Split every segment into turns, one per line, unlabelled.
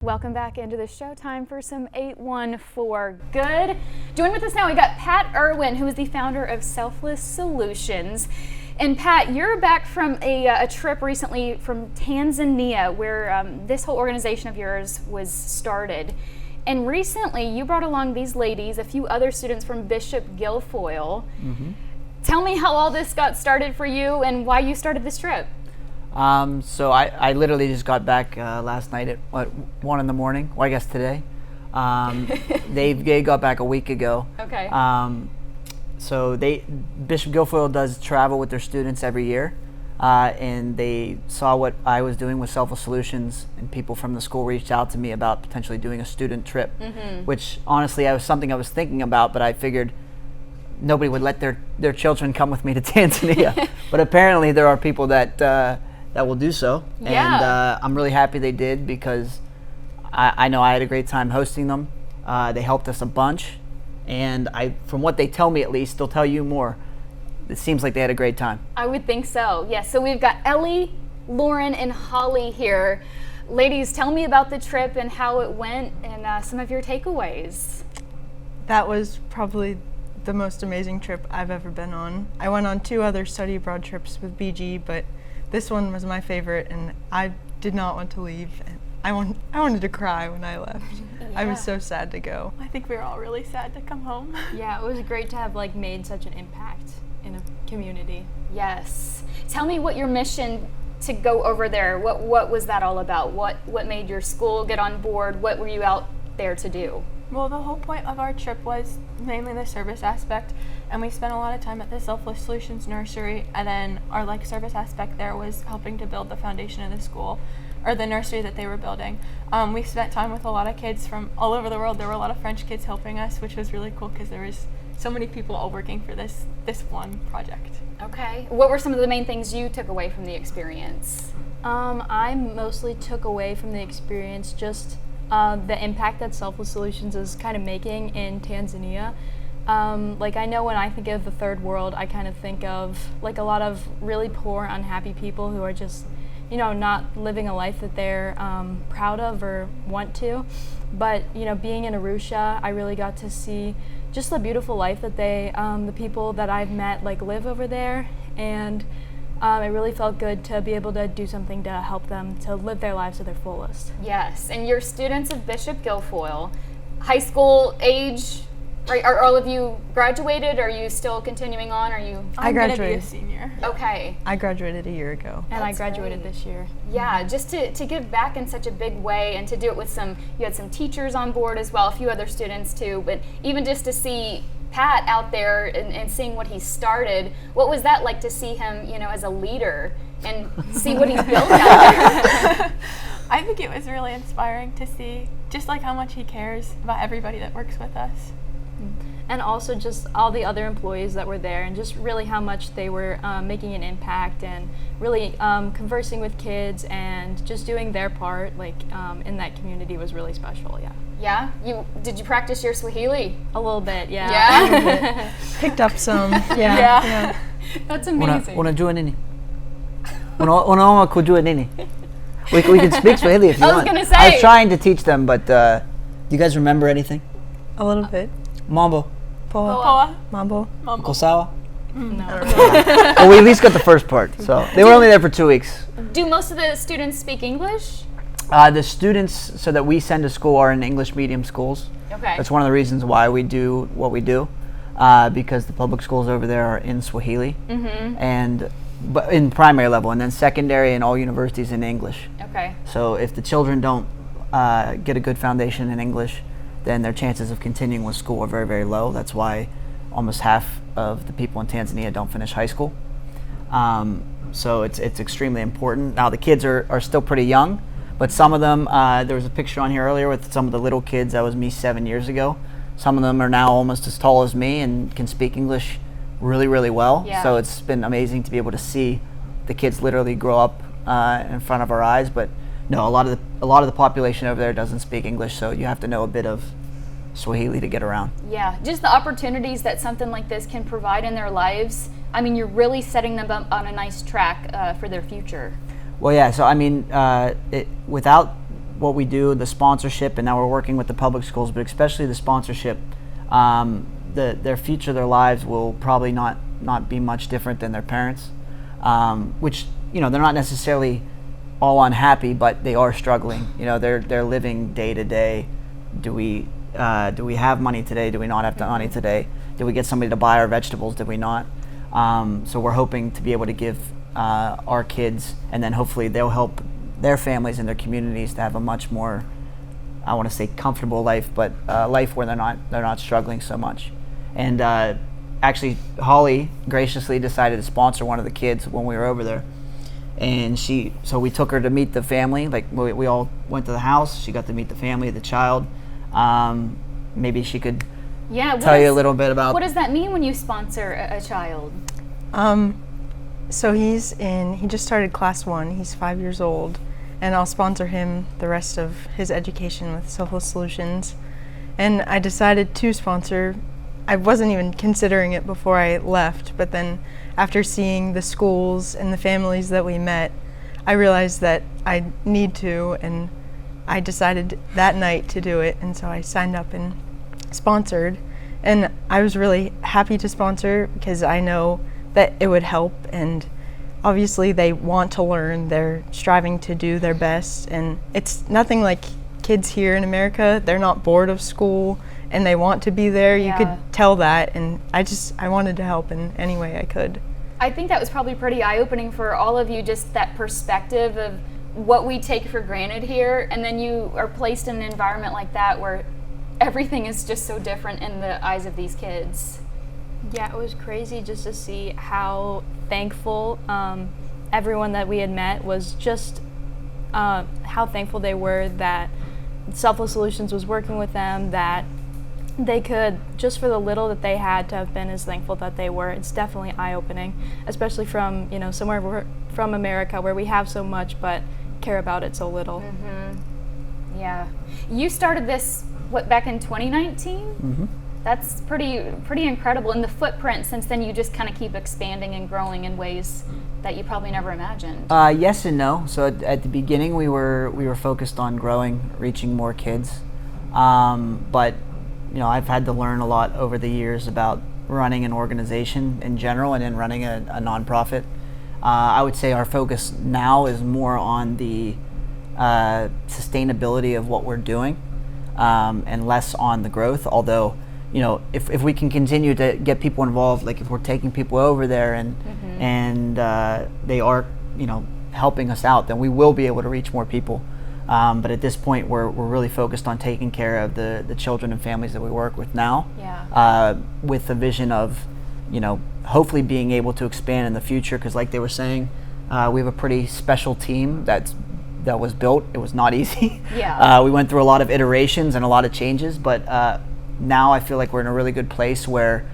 Welcome back into the show. Time for some 814 Good. Join with us now. We got Pat Irwin, who is the founder of Selfless Solutions. And Pat, you're back from a trip recently from Tanzania, where this whole organization of yours was started. And recently, you brought along these ladies, a few other students from Bishop Guilfoyle. Mm-hmm. Tell me how all this got started for you and why you started this trip.
So I literally just got back last night at 1 in the morning. Well, I guess today. They got back a week ago.
Okay.
So Bishop Guilfoyle does travel with their students every year, and they saw what I was doing with Selfless Solutions, and people from the school reached out to me about potentially doing a student trip, which honestly was something I was thinking about, but I figured nobody would let their children come with me to Tanzania. But apparently there are people that will do so.
Yeah.
And I'm really happy they did, because I know I had a great time hosting them. They helped us a bunch, and from what they tell me at least, they'll tell you more. It seems like they had a great time.
I would think so. Yes. So we've got Ellie, Lauren, and Holly here. Ladies, tell me about the trip and how it went, and some of your takeaways.
That was probably the most amazing trip I've ever been on. I went on 2 other study abroad trips with BG, but this one was my favorite, and I did not want to leave. And I wanted to cry when I left.
Yeah.
I was so sad to go.
I think we were all really sad to come home.
Yeah, it was great to have made such an impact in a community.
Yes. Tell me what your mission to go over there. What was that all about? What made your school get on board? What were you out there to do?
Well, the whole point of our trip was mainly the service aspect, and we spent a lot of time at the Selfless Solutions nursery, and then our service aspect there was helping to build the foundation of the school, or the nursery that they were building. We spent time with a lot of kids from all over the world. There were a lot of French kids helping us, which was really cool because there was so many people all working for this one project.
Okay. What were some of the main things you took away from the experience?
I mostly took away from the experience just the impact that Selfless Solutions is kind of making in Tanzania. I know when I think of the third world, I kind of think of a lot of really poor, unhappy people who are just, not living a life that they're proud of or want to. But, being in Arusha, I really got to see just the beautiful life that the people that I've met live over there. And it really felt good to be able to do something to help them to live their lives to their fullest.
Yes, and you're students of Bishop Guilfoyle, high school age. Are all of you graduated? Are you still continuing on?
I graduated.
I'm gonna be a senior.
Okay.
I graduated a year ago.
And
That's
I graduated
great.
This year.
Yeah, just to give back in such a big way, and to do it with you had some teachers on board as well, a few other students too, but even just to see Pat out there and seeing what he started, what was that like to see him, as a leader and see what he's built out there?
I think it was really inspiring to see just how much he cares about everybody that works with us.
And also just all the other employees that were there, and just really how much they were making an impact, and really conversing with kids and just doing their part in that community was really special.
Yeah? Did you practice your Swahili?
A little bit, yeah.
Yeah?
Picked up some. Yeah.
That's amazing.
Unajua nini? Unaona kujua nini? We can speak Swahili if you
I was
want.
gonna say.
I was trying to teach them, but do you guys remember anything?
A little bit.
Mambo.
Poa.
Poa.
Mambo.
Kosawa?
No.
Well, we at least got the first part. So they were only there for 2 weeks.
Do most of the students speak English?
The students so that we send to school are in English medium schools.
Okay.
That's one of the reasons why we do what we do, because the public schools over there are in Swahili, but in primary level, and then secondary and all universities in English.
Okay.
So if the children don't get a good foundation in English, then their chances of continuing with school are very, very low. That's why almost half of the people in Tanzania don't finish high school. So it's extremely important. Now the kids are still pretty young, but some of them, there was a picture on here earlier with some of the little kids. That was me 7 years ago. Some of them are now almost as tall as me and can speak English really, really well.
Yeah.
So it's been amazing to be able to see the kids literally grow up in front of our eyes. But no, a lot of the population over there doesn't speak English, so you have to know a bit of Swahili to get around.
Yeah, just the opportunities that something like this can provide in their lives. I mean, you're really setting them up on a nice track for their future.
Well, yeah. So I mean, without what we do, the sponsorship, and now we're working with the public schools, but especially the sponsorship, their future, their lives will probably not be much different than their parents, which, you know, they're not necessarily all unhappy, but they are struggling. You know, they're living day to day. Do we have money today? Do we not have money today? Did we get somebody to buy our vegetables? Did we not? So we're hoping to be able to give our kids, and then hopefully they'll help their families and their communities to have a much more, I want to say, comfortable life, but life where they're not struggling so much. And actually, Holly graciously decided to sponsor one of the kids when we were over there. And so we took her to meet the family. Like we all went to the house. She got to meet the family, the child. Maybe she could tell you a little bit about.
What does that mean when you sponsor a child?
So he just started class 1. He's 5 years old, and I'll sponsor him the rest of his education with Selfless Solutions. And I decided to sponsor. I wasn't even considering it before I left, but then after seeing the schools and the families that we met, I realized that I need to, and I decided that night to do it, and so I signed up and sponsored. And I was really happy to sponsor because I know that it would help, and obviously they want to learn. They're striving to do their best, and it's nothing like kids here in America. They're not bored of school and they want to be there.
Yeah.
You could tell that, and I wanted to help in any way I could.
I think that was probably pretty eye-opening for all of you, just that perspective of what we take for granted here, and then you are placed in an environment like that where everything is just so different in the eyes of these kids.
Yeah, it was crazy just to see how thankful everyone that we had met was, just how thankful they were that Selfless Solutions was working with them, that they could, just for the little that they had, to have been as thankful that they were. It's definitely eye-opening, especially from, you know, somewhere from America where we have so much but care about it so little.
Mm-hmm. Yeah. You started this, back in 2019?
Mm-hmm.
That's pretty incredible. And the footprint since then, you just kind of keep expanding and growing in ways that you probably never imagined.
Yes and no. So at the beginning, we were focused on growing, reaching more kids. But you know, I've had to learn a lot over the years about running an organization in general, and then running a nonprofit. I would say our focus now is more on the sustainability of what we're doing, and less on the growth. Although, you know, if we can continue to get people involved, like if we're taking people over there and they are, you know, helping us out, then we will be able to reach more people. But at this point, we're really focused on taking care of the children and families that we work with now.
Yeah.
With the vision of, you know, hopefully being able to expand in the future. Because like they were saying, we have a pretty special team that was built. It was not easy.
Yeah.
We went through a lot of iterations and a lot of changes, but now I feel like we're in a really good place where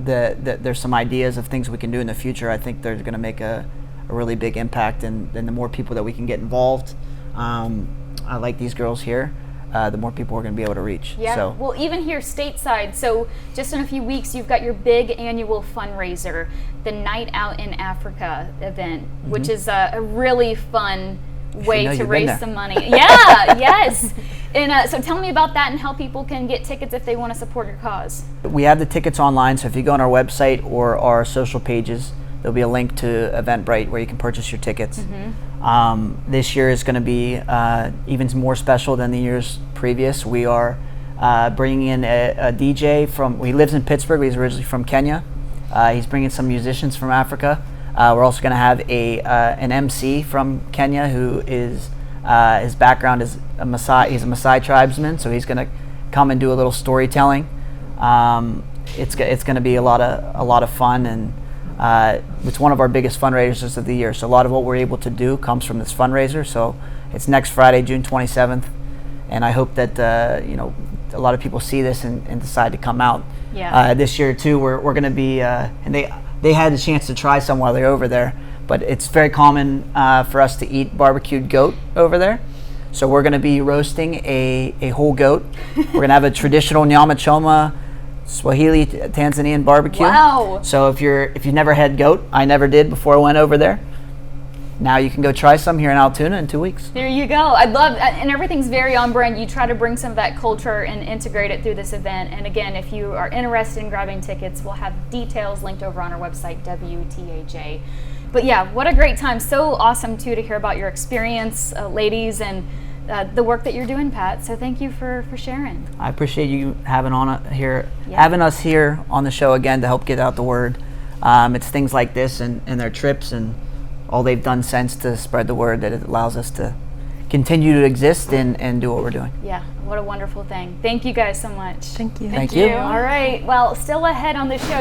there's some ideas of things we can do in the future. I think they're going to make a really big impact, and the more people that we can get involved, I like these girls here, the more people we're going to be able to reach.
Yeah,
So,
well, even here stateside, so just in a few weeks, you've got your big annual fundraiser, the Night Out in Africa event, which is a really fun way to raise some money. Yeah, yes. And so tell me about that and how people can get tickets if they want to support your cause.
we have the tickets online, so if you go on our website or our social pages, there'll be a link to Eventbrite where you can purchase your tickets. This year is going to be even more special than the years previous. We are bringing in a DJ he lives in Pittsburgh, but he's originally from Kenya. He's bringing some musicians from Africa. We're also going to have an MC from Kenya who is, his background is a Maasai. He's a Maasai tribesman, so he's going to come and do a little storytelling. It's going to be a lot of fun, and it's one of our biggest fundraisers of the year. So a lot of what we're able to do comes from this fundraiser. So it's next Friday, June 27th, and I hope that you know, a lot of people see this and decide to come out.
Yeah.
This year too, we're going to be, and they had a chance to try some while they're over there, but it's very common for us to eat barbecued goat over there. So we're going to be roasting a whole goat. We're going to have a traditional nyama choma Swahili Tanzanian barbecue.
Wow.
So if you've never had goat, I never did before I went over there. now you can go try some here in Altoona in 2 weeks.
There you go. I'd love, and everything's very on brand. You try to bring some of that culture and integrate it through this event. And again, if you are interested in grabbing tickets, we'll have details linked over on our website, WTAJ. But yeah, what a great time. So awesome, too, to hear about your experience, ladies, and the work that you're doing, Pat. So thank you for sharing.
I appreciate you having
Yeah.
having us here on the show again to help get out the word. It's things like this and their trips and all they've done since to spread the word that it allows us to continue to exist and do what we're doing.
Yeah, what a wonderful thing. Thank you guys so much.
Thank you.
Thank you.
All right. Well, still ahead on the show,